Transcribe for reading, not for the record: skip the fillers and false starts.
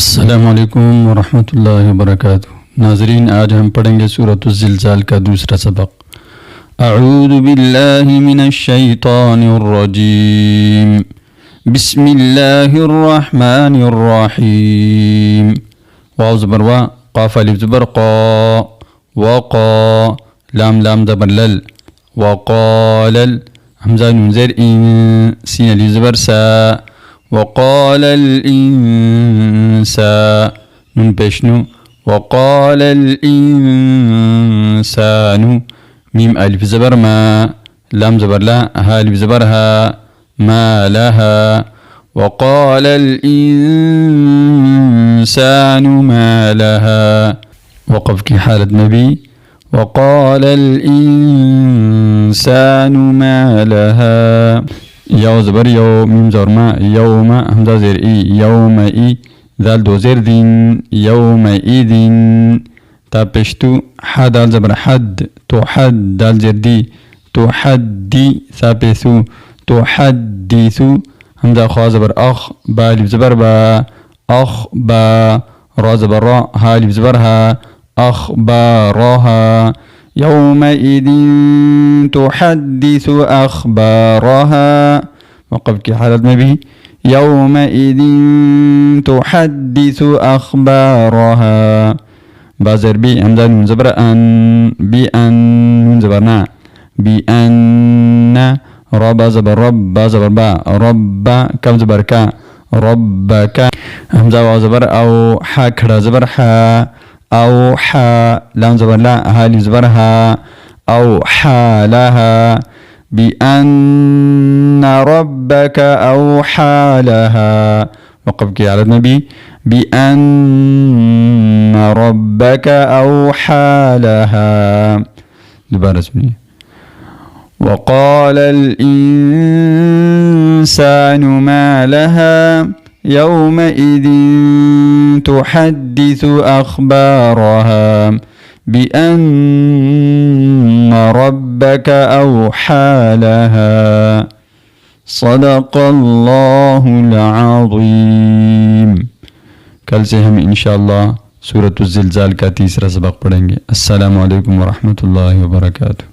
अस्सलाम वालेकुम वरहमतुल्लाहि वबरकातुह। नाजरीन, आज हम पढ़ेंगे सूरतुज़ ज़िलज़ाल का दूसरा सबक। अऊज़ु बिल्लाहि मिनश शैतानिर रजीम। बिस्मिल्लाहिर रहमानिर रहीम। वाव ज़बर वा, क़ाफ अलिफ ज़बर क़ा, वक़ा, लाम लाम ज़बर लल, वक़ालल, हमज़ा नून ज़ेर इन, सीन अलिफ ज़बर सा, وقال الإنسان نون بشنو وقال الإنسان ميم ألف زبر ما، لام زبر لا، ها ألف زبر ها، ما لها. وقال الإنسان ما لها، وقف كي حالة نبي. وقال الإنسان ما لها. يو زبر يو، ميم زبر ما، يوم، همزة زير إي، يوم إي، ذال دو زير دين، يومئذ. تا بشتو، ح دال زبر حد، تحد، دال زير دي، تحدي، ثابثو، تحدثو، همزة خا زبر أخ، با ألف زبر با، أخ با، را زبر را، ها ألف زبر ها، أخبارها. يومئذ تحدث أخبارها. وقف كي حالة نبي. يومئذ تحدث أخبارها. بازر بي، همزة نون زبر أن، بأن، نون زبرنا، بأن، رب زبر رب، با زبر با، رب، كم زبر كا، ربك، همزة واو زبر أو، حا كرا زبر حا، أوحى، لام زبر لا، ها ألف زبر ها، أوحى لها. بأن ربك أوحى لها. وقف كي على النبي. بأن ربك أوحى لها. دوباره اسمي. وقال الإنسان ما لها يومئذ تحدث أخبارها. بأن ربك أوحى لها. صدق الله العظيم. कल से हम इंशाअल्लाह सूरतुज़ ज़िलज़ाल का तीसरा सबक पढ़ेंगे। अस्सलामु अलैकुम वरहमतुल्लाहि वबरकातुह।